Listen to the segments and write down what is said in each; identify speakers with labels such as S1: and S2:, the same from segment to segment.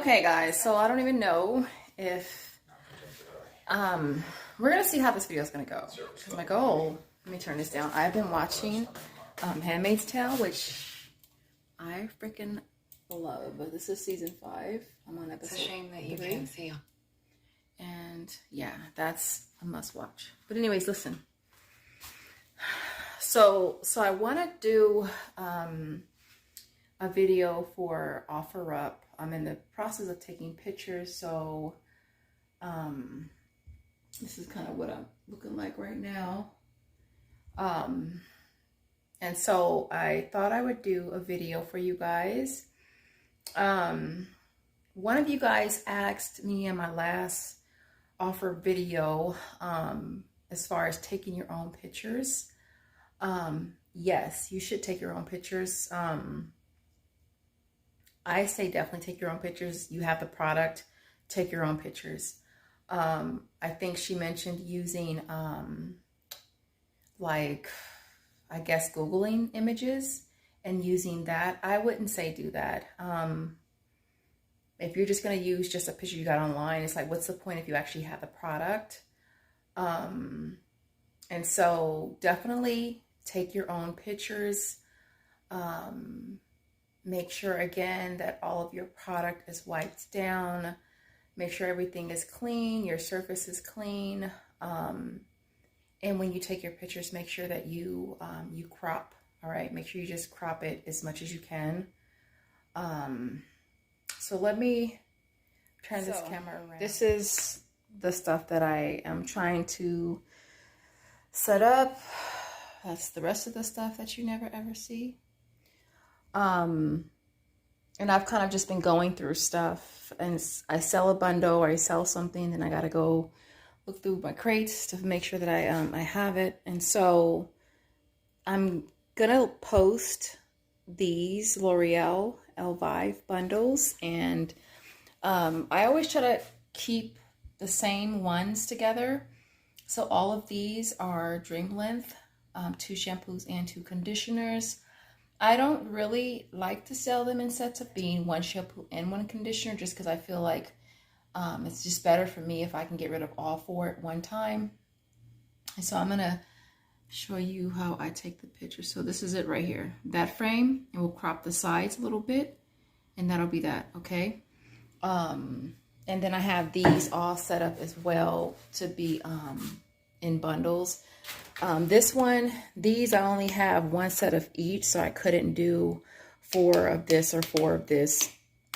S1: Okay guys, so I don't even know if we're gonna see how this video is gonna go. Because my goal, let me turn this down. I've been watching Handmaid's Tale, which I freaking love. This is season 5. I'm on episode 3.
S2: It's a shame that you can't see them.
S1: And yeah, that's a must watch. But anyways, listen. So I want to do a video for OfferUp. I'm in the process of taking pictures, so this is kind of what I'm looking like right now. And so I thought I would do a video for you guys. One of you guys asked me in my last offer video as far as taking your own pictures. Yes, you should take your own pictures. I say definitely take your own pictures. You have the product, take your own pictures. I think she mentioned using like, I guess, Googling images and using that. I wouldn't say do that. If you're just going to use just a picture you got online, it's like, what's the point if you actually have the product? And so definitely take your own pictures. Make sure, again, that all of your product is wiped down. Make sure everything is clean, your surface is clean. And when you take your pictures, make sure that you crop, all right? Make sure you just crop it as much as you can. So let me turn this camera around. This is the stuff that I am trying to set up. That's the rest of the stuff that you never ever see. And I've kind of just been going through stuff, and I sell a bundle or I sell something, then I got to go look through my crates to make sure that I have it. And so I'm going to post these L'Oreal Elvive bundles, and I always try to keep the same ones together. So all of these are Dream Length, 2 shampoos and 2 conditioners. I don't really like to sell them in sets of being 1 shampoo and 1 conditioner, just because I feel like it's just better for me if I can get rid of all 4 at one time. And so I'm going to show you how I take the picture. So this is it right here. That frame, and we'll crop the sides a little bit, and that'll be that, okay? And then I have these all set up as well to be in bundles. This one, these I only have 1 set of each, so I couldn't do 4 of this or 4 of this,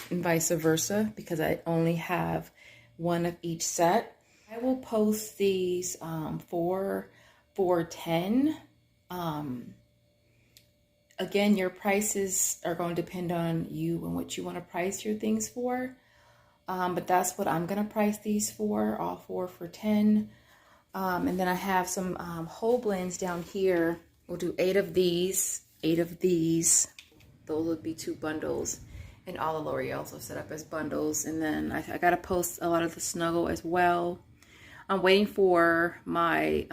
S1: and vice versa, because I only have 1 of each set. I will post these for $10. Again, your prices are going to depend on you and what you want to price your things for. But that's what I'm going to price these for, all 4 for $10. And then I have some whole blends down here. We'll do 8 of these, 8 of these. Those would be 2 bundles. And all the L'Oreals are set up as bundles. And then I got to post a lot of the Snuggle as well. I'm waiting for my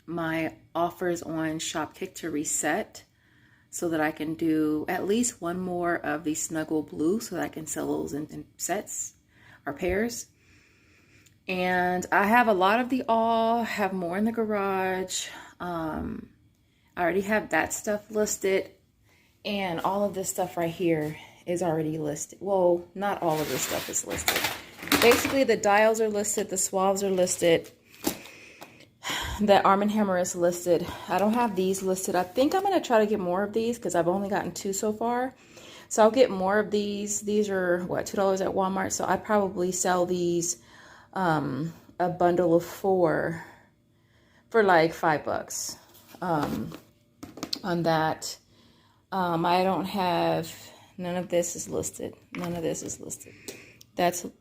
S1: my offers on Shopkick to reset, so that I can do at least 1 more of the Snuggle Blue, so that I can sell those in sets or pairs. And I have a lot of the all, have more in the garage. I already have that stuff listed, and all of this stuff right here is already listed. Well, not all of this stuff is listed. Basically, the dials are listed, the swabs are listed, the Arm & Hammer is listed. I don't have these listed. I think I'm going to try to get more of these because I've only gotten 2 so far. So I'll get more of these. These are, what, $2 at Walmart. So I probably sell these a bundle of 4 for like $5 on that. I don't have, none of this is listed. None of this is listed.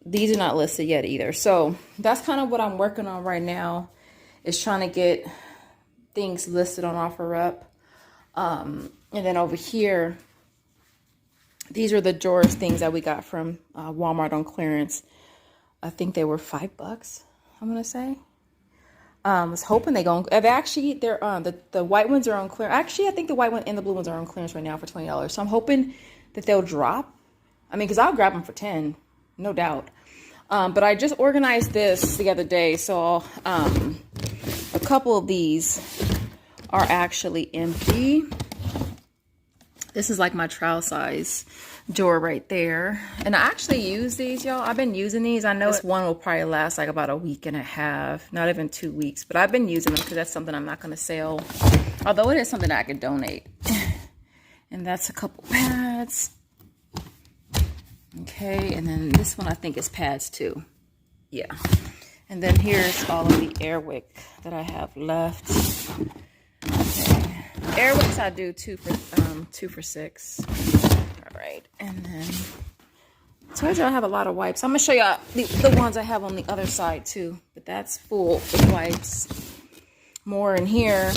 S1: These are not listed yet either. So that's kind of what I'm working on right now, is trying to get things listed on OfferUp. And then over here, these are the drawers things that we got from Walmart on clearance. I think they were $5, I'm gonna say. I was hoping they actually, they're the white ones are on clearance. Actually, I think the white one and the blue ones are on clearance right now for $20. So I'm hoping that they'll drop I mean, because I'll grab them for 10, no doubt. But I just organized this the other day, so a couple of these are actually empty. This is like my trial size drawer right there. And I actually use these, y'all. I've been using these. I know this one will probably last like about a week and a half, not even 2 weeks, but I've been using them because that's something I'm not going to sell. Although it is something that I could donate. And that's a couple pads. Okay, and then this one I think is pads too. Yeah. And then here's all of the Airwick that I have left. Okay. Airwicks I do 2 for $6. All right, and then I told you I have a lot of wipes. I'm gonna show y'all the ones I have on the other side too. But that's full with wipes. More in here.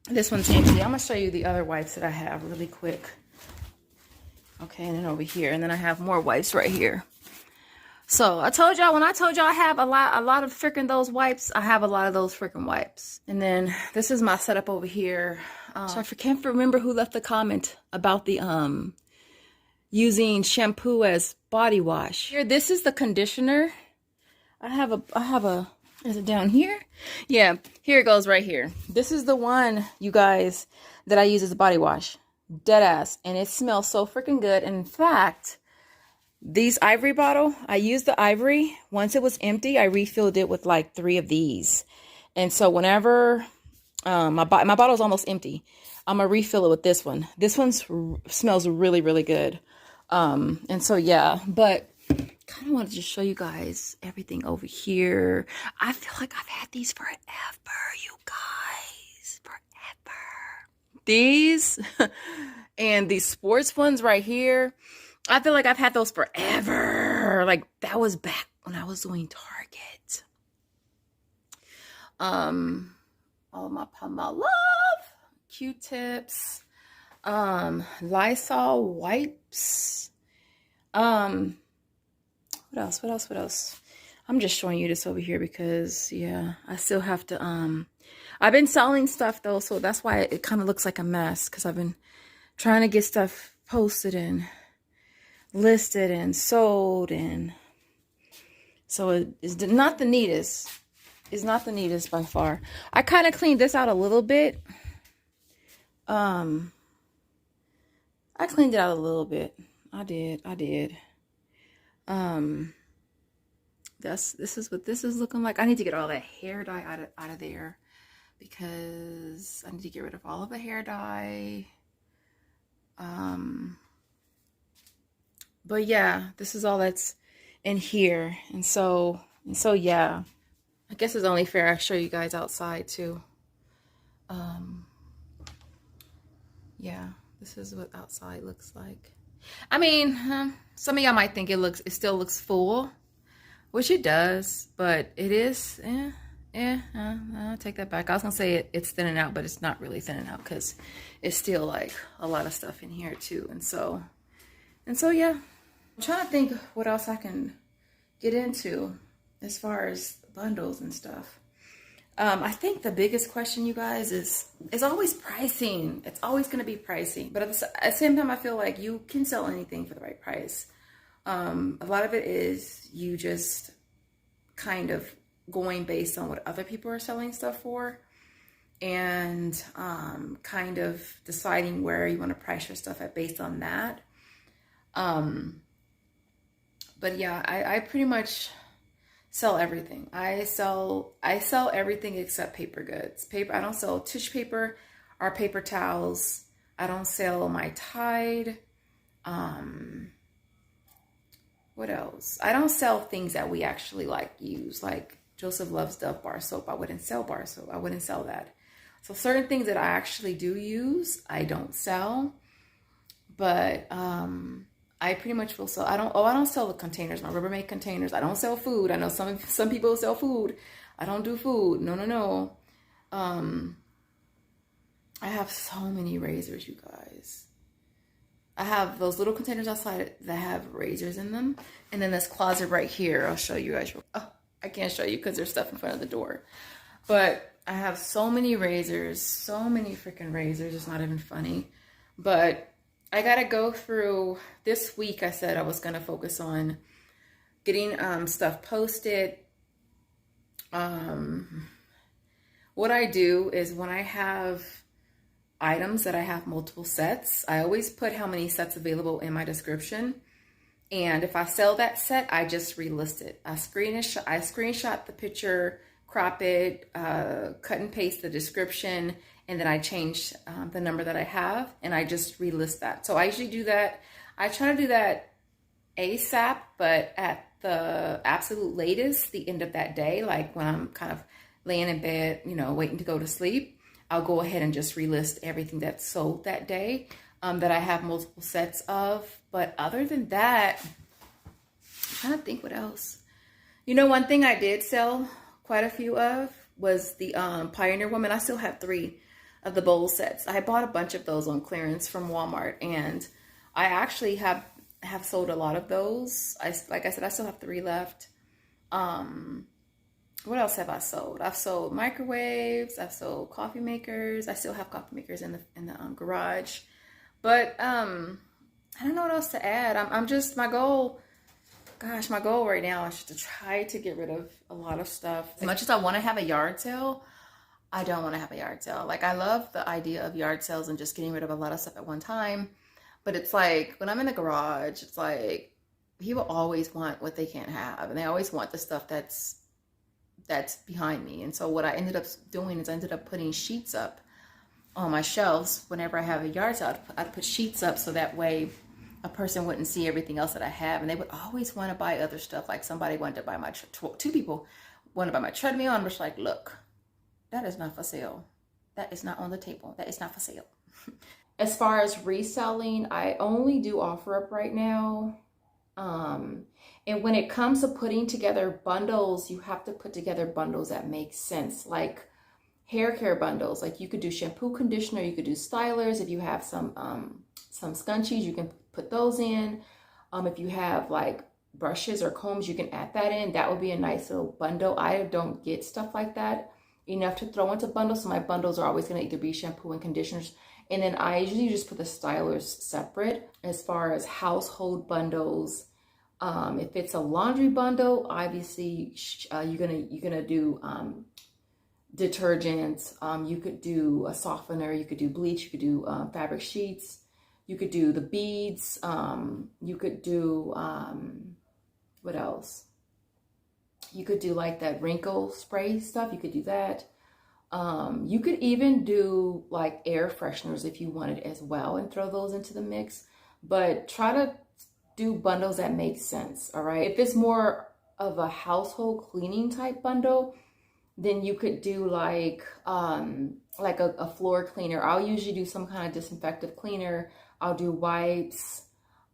S1: This one's empty. I'm gonna show you the other wipes that I have really quick. Okay, and then over here, and then I have more wipes right here. So I told y'all, when I told y'all I have a lot of freaking those wipes, I have a lot of those freaking wipes. And then this is my setup over here. So I can't remember who left the comment about the using shampoo as body wash. Here, this is the conditioner. I have a is it down here? Yeah, here it goes right here. This is the one, you guys, that I use as a body wash. Dead ass. And it smells so freaking good. And in fact, these ivory bottle, I used the ivory. Once it was empty, I refilled it with like 3 of these. And so whenever my bottle is almost empty, I'm gonna refill it with this one. This one smells really, really good. And so yeah, but kind of wanted to show you guys everything over here. I feel like I've had these forever, you guys, forever. These and these sports ones right here. I feel like I've had those forever. Like that was back when I was doing Target. All of my Palmolive, Q-tips, Lysol wipes. What else? I'm just showing you this over here because yeah, I still have to I've been selling stuff though, so that's why it kind of looks like a mess, because I've been trying to get stuff posted and listed and sold, and so it is not the neatest. It's not the neatest by far. I kind of cleaned this out a little bit. I cleaned it out a little bit. I did. This is what this is looking like. I need to get all that hair dye out of there, because I need to get rid of all of the hair dye. But yeah, this is all that's in here. And so yeah, I guess it's only fair I show you guys outside too. Yeah, this is what outside looks like. I mean, some of y'all might think it still looks full, which it does, but it is, I'll take that back. I was gonna say it's thinning out, but it's not really thinning out, because it's still like a lot of stuff in here too. And so yeah, I'm trying to think what else I can get into as far as bundles and stuff. I think the biggest question, you guys, is always pricing. It's always going to be pricing. But at the same time, I feel like you can sell anything for the right price. A lot of it is you just kind of going based on what other people are selling stuff for, and kind of deciding where you want to price your stuff at based on that. But yeah, I pretty much sell everything. I sell everything except paper goods. I don't sell tissue paper or paper towels. I don't sell my Tide. What else? I don't sell things that we actually like use. Like Joseph loves Dove bar soap. I wouldn't sell bar soap. I wouldn't sell that. So certain things that I actually do use, I don't sell. But I pretty much will sell. I don't sell the containers, my Rubbermaid containers. I don't sell food. I know some people sell food. I don't do food. No. I have so many razors, you guys. I have those little containers outside that have razors in them. And then this closet right here, I'll show you guys. Oh, I can't show you because there's stuff in front of the door. But I have so many razors, so many freaking razors. It's not even funny. But I gotta go through this week. I said I was gonna focus on getting stuff posted. What I do is when I have items that I have multiple sets, I always put how many sets available in my description. And if I sell that set, I just relist it. I screenshot the picture, crop it, cut and paste the description, and then I change the number that I have, and I just relist that. So I usually do that. I try to do that ASAP, but at the absolute latest, the end of that day, like when I'm kind of laying in bed, you know, waiting to go to sleep, I'll go ahead and just relist everything that's sold that day that I have multiple sets of. But other than that, I'm trying to think what else. You know, one thing I did sell quite a few of was the Pioneer Woman. I still have 3 of the bowl sets. I bought a bunch of those on clearance from Walmart, and I actually have sold a lot of those. Like I said, I still have 3 left. What else have I sold? I've sold microwaves. I've sold coffee makers. I still have coffee makers in the garage. But I don't know what else to add. I'm just, my goal right now is to try to get rid of a lot of stuff. As much as I want to have a yard sale, I don't want to have a yard sale. Like, I love the idea of yard sales and just getting rid of a lot of stuff at one time. But it's like, when I'm in the garage, it's like, people always want what they can't have. And they always want the stuff that's behind me. And so what I ended up doing is I ended up putting sheets up on my shelves. Whenever I have a yard sale, I'd put sheets up so that way a person wouldn't see everything else that I have. And they would always want to buy other stuff. Like, somebody wanted to buy my, 2 people wanted to buy my treadmill. I'm just like, look, that is not for sale. That is not on the table. That is not for sale. As far as reselling, I only do OfferUp right now. And when it comes to putting together bundles, you have to put together bundles that make sense, like hair care bundles. Like, you could do shampoo, conditioner, you could do stylers. If you have some scunchies, you can put those in. If you have like brushes or combs, you can add that in. That would be a nice little bundle. I don't get stuff like that enough to throw into bundles, so my bundles are always going to either be shampoo and conditioners. And then I usually just put the stylers separate. As far as household bundles, if it's a laundry bundle, obviously you're gonna do detergents. You could do a softener. You could do bleach. You could do fabric sheets. You could do the beads. You could do what else? You could do like that wrinkle spray stuff. You could do that. You could even do like air fresheners if you wanted as well and throw those into the mix. But try to do bundles that make sense, all right? If it's more of a household cleaning type bundle, then you could do like a floor cleaner. I'll usually do some kind of disinfectant cleaner. I'll do wipes.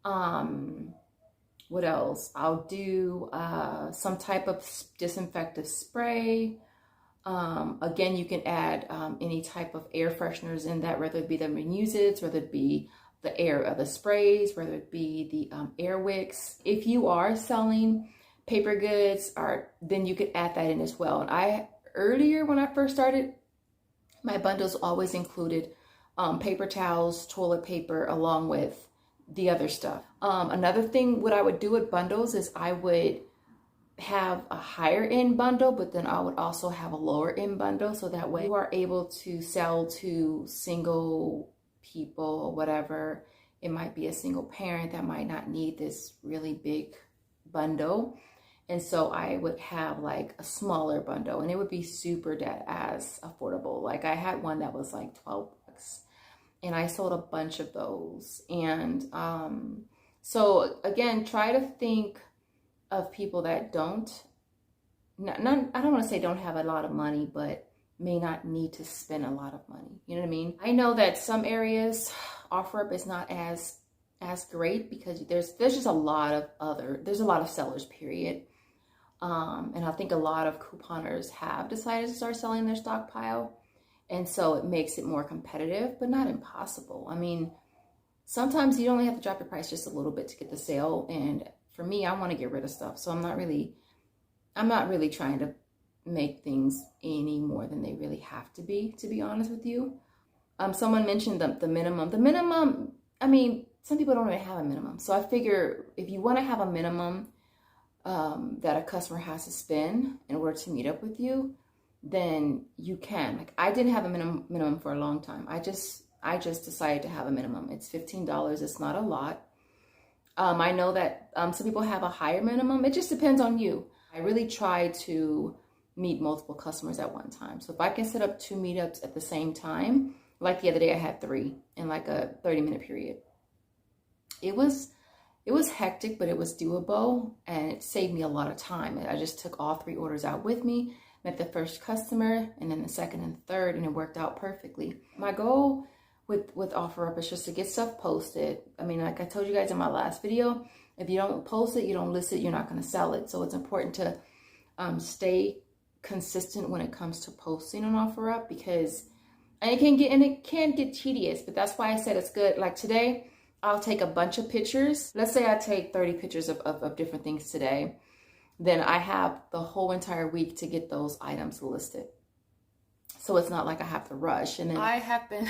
S1: What else? I'll do some type of disinfectant spray. Again, you can add any type of air fresheners in that, whether it be the Renewsits, whether it be the sprays, whether it be the air wicks. If you are selling paper goods, then you could add that in as well. And earlier when I first started, my bundles always included paper towels, toilet paper, along with the other stuff. Another thing, what I would do with bundles is I would have a higher end bundle, but then I would also have a lower end bundle, so that way you are able to sell to single people or whatever. It might be a single parent that might not need this really big bundle, and so I would have like a smaller bundle, and it would be super dead as affordable. Like, I had one that was like $12, and I sold a bunch of those. And so again, try to think of people that I don't want to say don't have a lot of money, but may not need to spend a lot of money. You know what I mean? I know that some areas OfferUp is not as great because there's just a lot of sellers, period. And I think a lot of couponers have decided to start selling their Stockpile. And so it makes it more competitive, but not impossible. I mean, sometimes you only have to drop your price just a little bit to get the sale. And for me, I want to get rid of stuff. So I'm not really trying to make things any more than they really have to be honest with you. Someone mentioned the minimum. The minimum, I mean, some people don't even have a minimum. So I figure if you want to have a minimum that a customer has to spend in order to meet up with you, then you can. Like, I didn't have a minimum for a long time. I just decided to have a minimum. It's $15. It's not a lot. I know that some people have a higher minimum. It just depends on you. I really try to meet multiple customers at one time. So if I can set up 2 meetups at the same time, like the other day I had 3 in like a 30-minute period. It was hectic, but it was doable, and it saved me a lot of time. I just took all 3 orders out with me, met the first customer, and then the second and third, and it worked out perfectly. My goal with OfferUp is just to get stuff posted. I mean, like I told you guys in my last video, if you don't post it, you don't list it, you're not going to sell it. So it's important to stay consistent when it comes to posting on OfferUp, because it can get tedious, but that's why I said it's good. Like today, I'll take a bunch of pictures. Let's say I take 30 pictures of different things today. Then I have the whole entire week to get those items listed. So it's not like I have to rush. And then I have been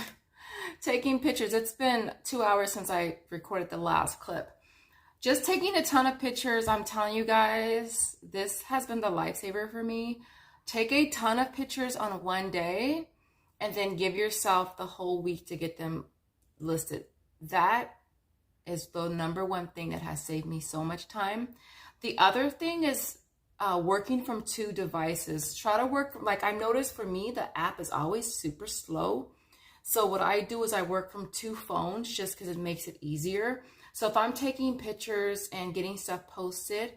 S1: taking pictures. It's been 2 hours since I recorded the last clip. Just taking a ton of pictures. I'm telling you guys, this has been the lifesaver for me. Take a ton of pictures on one day and then give yourself the whole week to get them listed. That is the #1 thing that has saved me so much time. The other thing is working from 2 devices. Try to work, like I noticed for me, the app is always super slow. So what I do is I work from 2 phones just because it makes it easier. So if I'm taking pictures and getting stuff posted,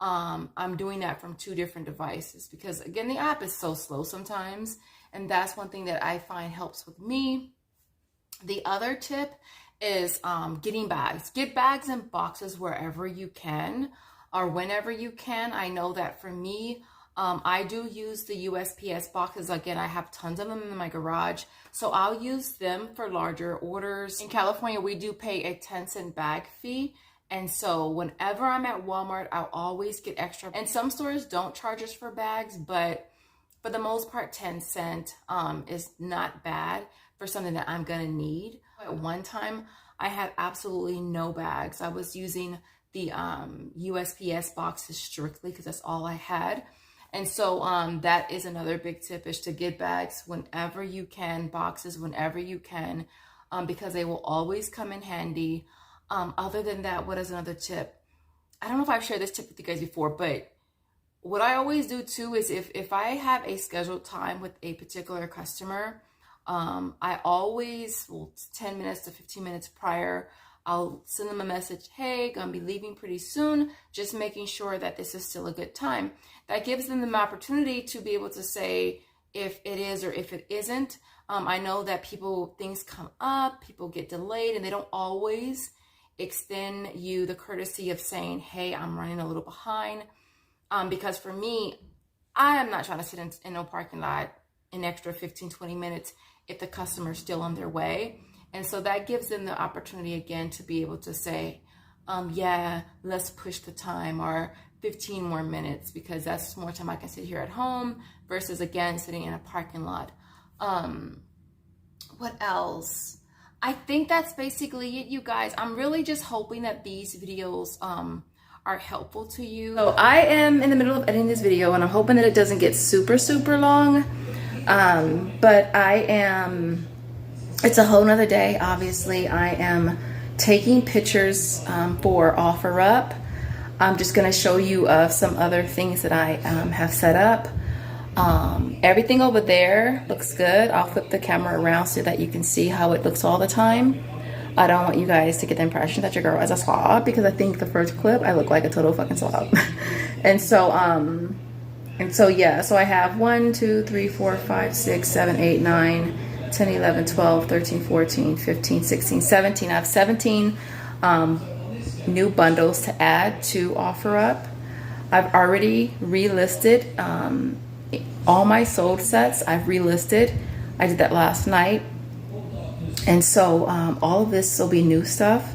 S1: I'm doing that from 2 different devices, because again, the app is so slow sometimes. And that's one thing that I find helps with me. The other tip is getting bags. Get bags and boxes wherever you can or whenever you can. I know that for me, I do use the USPS boxes. Again, I have tons of them in my garage, so I'll use them for larger orders. In California, we do pay a 10-cent bag fee. And so whenever I'm at Walmart, I'll always get extra. And some stores don't charge us for bags, but for the most part, 10 cents is not bad for something that I'm gonna need. At one time, I had absolutely no bags. I was using the USPS boxes strictly because that's all I had. And so that is another big tip, is to get bags whenever you can, boxes whenever you can, because they will always come in handy. Other than that, what is another tip? I don't know if I've shared this tip with you guys before, but what I always do too is if I have a scheduled time with a particular customer, I always, 10 minutes to 15 minutes prior, I'll send them a message, hey, gonna be leaving pretty soon, just making sure that this is still a good time. That gives them the opportunity to be able to say if it is or if it isn't. I know that things come up, people get delayed, and they don't always extend you the courtesy of saying, hey, I'm running a little behind. Because for me, I am not trying to sit in no parking lot an extra 15, 20 minutes if the customer's still on their way. And so that gives them the opportunity again to be able to say, yeah, let's push the time, or 15 more minutes, because that's more time I can sit here at home versus again sitting in a parking lot. What else? I think that's basically it, you guys. I'm really just hoping that these videos are helpful to you. So I am in the middle of editing this video, and I'm hoping that it doesn't get super, super long. But it's a whole nother day. Obviously, I am taking pictures for OfferUp. I'm just gonna show you some other things that I have set up. Everything over there looks good. I'll flip the camera around so that you can see how it looks all the time. I don't want you guys to get the impression that your girl is a slob, because I think the first clip I look like a total fucking slob. And so yeah, so I have 1, 2, 3, 4, 5, 6, 7, 8, 9, 10, 11, 12, 13, 14, 15, 16, 17. I have 17 new bundles to add to OfferUp. I've already relisted all my sold sets. I've relisted. I did that last night. And so all of this will be new stuff.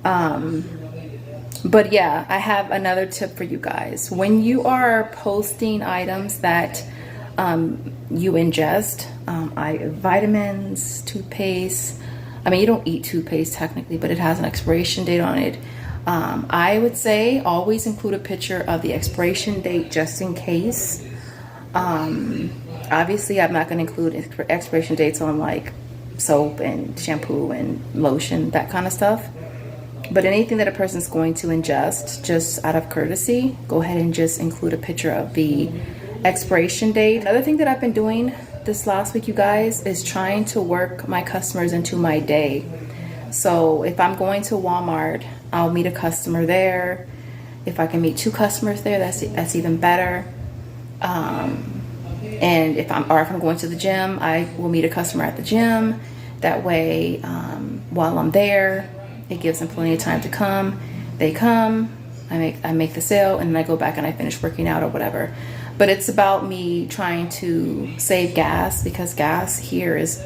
S1: But yeah, I have another tip for you guys. When you are posting items that you ingest, vitamins, toothpaste, I mean, you don't eat toothpaste technically, but it has an expiration date on it. I would say always include a picture of the expiration date just in case. Obviously, I'm not going to include expiration dates on like soap and shampoo and lotion, that kind of stuff. But anything that a person's going to ingest, just out of courtesy, go ahead and just include a picture of the expiration date. Another thing that I've been doing this last week, you guys, is trying to work my customers into my day. So if I'm going to Walmart, I'll meet a customer there. If I can meet 2 customers there, that's even better. And if I'm going to the gym, I will meet a customer at the gym. That way, while I'm there, it gives them plenty of time to come. They come, I make the sale, and then I go back and I finish working out or whatever. But it's about me trying to save gas, because gas here is,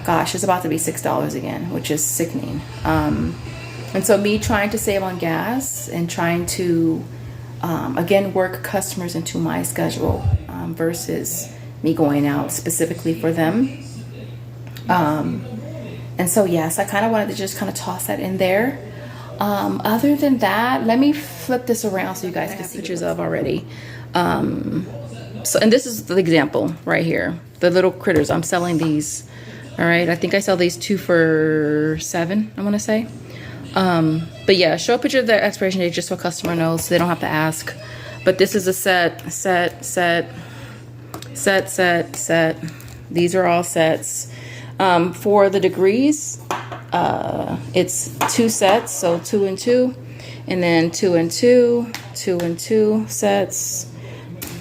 S1: gosh, it's about to be $6 again, which is sickening. And so me trying to save on gas and trying to, again, work customers into my schedule versus me going out specifically for them. And so, yes, I kind of wanted to just kind of toss that in there. Other than that, let me flip this around so you guys can see pictures of already. So, and this is the example right here. The little critters, I'm selling these. All right, I think I sell these 2 for $7, I want to say. But yeah, show a picture of the expiration date just so a customer knows, so they don't have to ask. But this is a set. These are all sets. For the degrees, it's 2 sets, so 2 and 2, and then 2 and 2, 2 and 2 sets.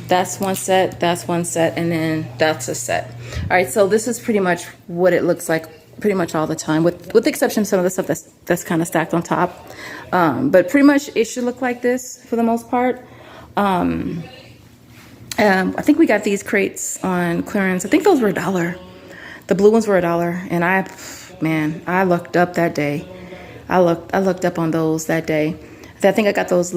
S1: That's 1 set, that's 1 set, and then that's a set. All right, so this is pretty much what it looks like pretty much all the time, with the exception of some of the stuff that's kind of stacked on top. But pretty much it should look like this for the most part. I think we got these crates on clearance. I think those were $1. The blue ones were $1, and I looked up that day. I looked up on those that day. I think I got those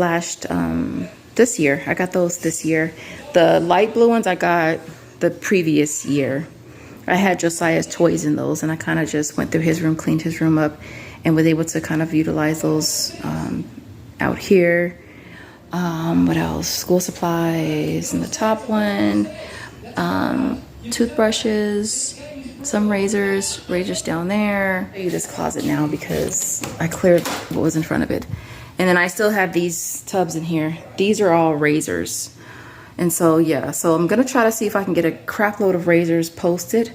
S1: this year. I got those this year. The light blue ones I got the previous year. I had Josiah's toys in those, and I kind of just went through his room, cleaned his room up, and was able to kind of utilize those out here. What else? School supplies in the top one. Toothbrushes, some razors down there. I use this closet now because I cleared what was in front of it. And then I still have these tubs in here. These are all razors. And so, yeah, so I'm gonna try to see if I can get a crap load of razors posted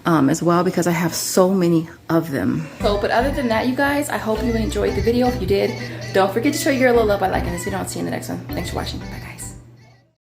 S1: as well, because I have so many of them. So, but other than that, you guys, I hope you enjoyed the video. If you did, don't forget to show your little love by liking this video. I'll see you in the next one. Thanks for watching. Bye, guys.